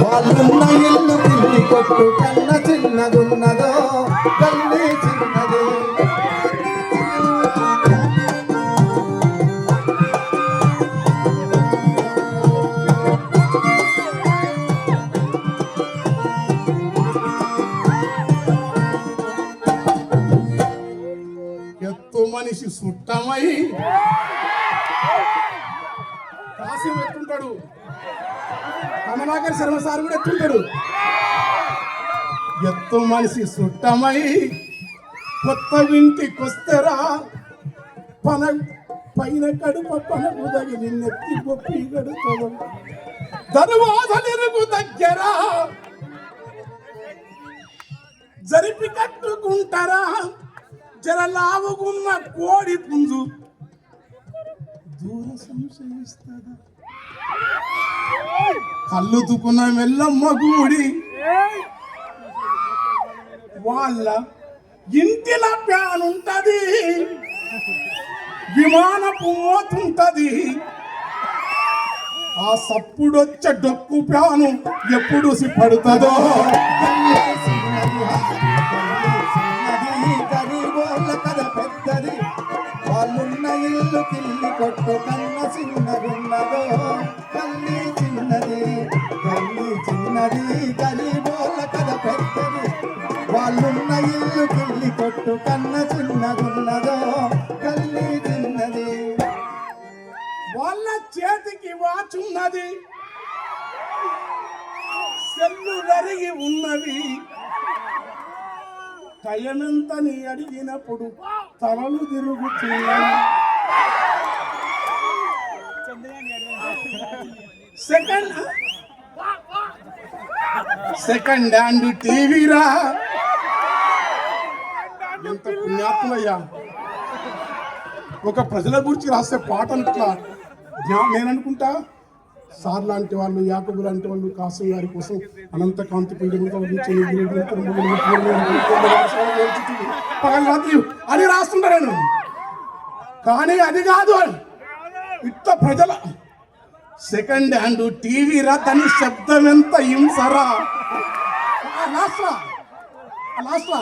వాళ్ళున్న ఇల్లు పిల్లి కొట్టు కన్న చిన్నగున్నదో కల్లి చిన్నది. ఎత్తు మనిషి సుట్టమై కాశీ ఎత్తుంటాడు, కమలాకర్ శర్మ సార్ కూడా ఎత్తుంటాడు. ఎత్తు మనిషి సుట్టమై కొత్త ఇంటికొస్తరా పైన కడుప పనకు తగిలి నెత్తి పొప్పి గడుతుంది ధనువాదలిరుగు దగ్గర జరిపి కట్టుకుంటారా జరలావుకున్న కోడి పుంజు దూర సంశయిస్తుందా కళ్ళుతుకున్న మెల్లమ్మ గుడి వాళ్ళ ఇంటిలో ప్యాన్ ఉంటది, విమానపు మోతుంటది. ఆ సప్పుడొచ్చే డొక్కు ప్యాను ఎప్పుడు పడుతుందో. వాళ్ళున్న ఇల్లు పిల్లి కొట్టు కన్న చిన్నగున్నదో కల్లి చిన్నది కల్లి చిన్నది గరీబోళ్ళ కథ పెద్దది. వాళ్ళున్న ఇల్లు పిల్లి కొట్టు కన్న చిన్నగున్నదో కల్లి చిన్నది. వాళ్ళ చేతికి వాచున్నది, సెల్లు రరిగి ఉన్నది. టయమెంతని అడిగినప్పుడు తలలు తిరుగుతున్నాయి. సెకండ్ హ్యాండ్ టీవీరా. ఎంత పుణ్యాత్మయ్యా, ఒక ప్రజల గురించి రాసే పాటలు ఇట్లా నేననుకుంటా సార్ లాంటి వాళ్ళు, యాకబు లాంటి వాళ్ళు కాసం గారి కోసం అనంత కాంతి రాత్రి అని రాస్తుంటారు. కానీ అది కాదు, ఇట్లా ప్రజల సెకండ్ హ్యాండ్ టీవీ రా, దాని శబ్దం ఎంత హింసరా. లాస్ట్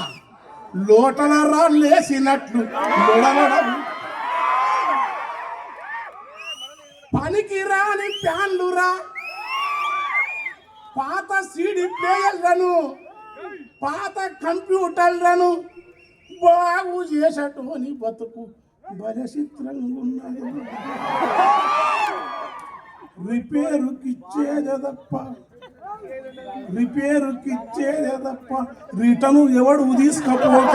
లోటల రా లేసినట్లు పనికి రాని ప్యాన్లురా, పాత సీడీ ప్లేయర్లను, పాత కంప్యూటర్లను బాగు చేసేటోని బతుకు బలచిత్రంగా ఉన్నది. రిపేరుకిచ్చేదే తప్ప రిటర్ను ఎవడు తీసుకపోక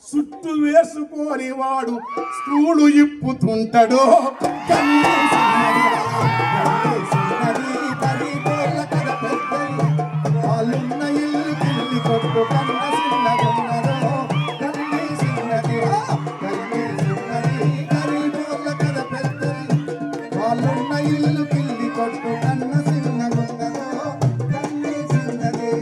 చుట్టూ వేసుకొని వాడు స్కూలు ఇప్పుతుంటాడు. వాళ్ళున్న ఇల్లు పిల్లి కొట్టు కన్న చిన్నగున్నదో కల్లి చిన్నది కల్లి చిన్నది గరీబోళ్ళ కథ పెద్దది. వాళ్ళున్న ఇల్లు పిల్లి కొట్టు కన్న చిన్నగున్నదో కల్లి చిన్నది.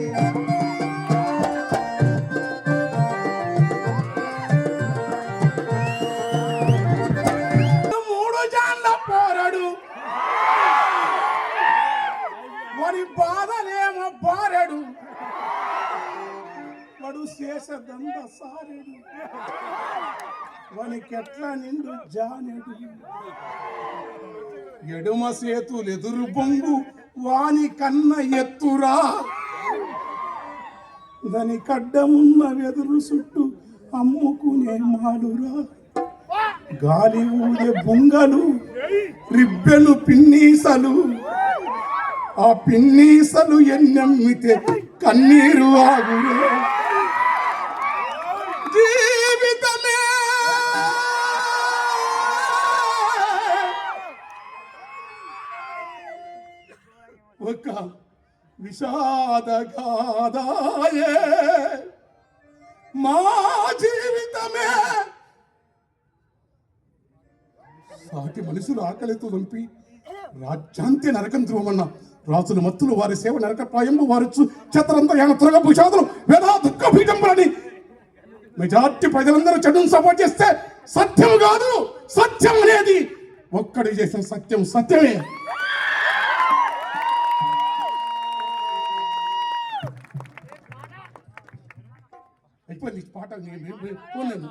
వారి బాధలేమో బారెడు, వాడు శేషదంద సారెడు, వానికెట్లా నిండు జానెడు. ఎడుమ సేతులెదురు బొంగు వాని కన్న ఎత్తురా, దాని కడ్డమున్న వెదురు చుట్టూ అమ్ముకునే మాలురా. గాలి ఊదే బొంగలు, రిబ్బెలు పిన్నీసలు, ఆ పిన్నీసలు ఎన్నమ్మితే కన్నీరు ఆగురే. జీవితమే ఒక విషాద గాథాయే, మా జీవితమే సాటి మనుషులు ఆకలితో దంపి రాజ్యాంతి నరకం ధ్రువమన్న రాజులు మత్తులు వారి సేవ నరక ప్రాయంబు వారచ్చు ఛత్రంతయాన త్వరగా భుషాదులు వేదా దుఃఖ పీఠంబులని. మెజార్టీ ప్రజలందరూ చెడును సపోర్ట్ చేస్తే సత్యం కాదు, సత్యం అనేది ఒక్కడు చేసిన సత్యం సత్యమే. అయిపోయింది పాట పోలేను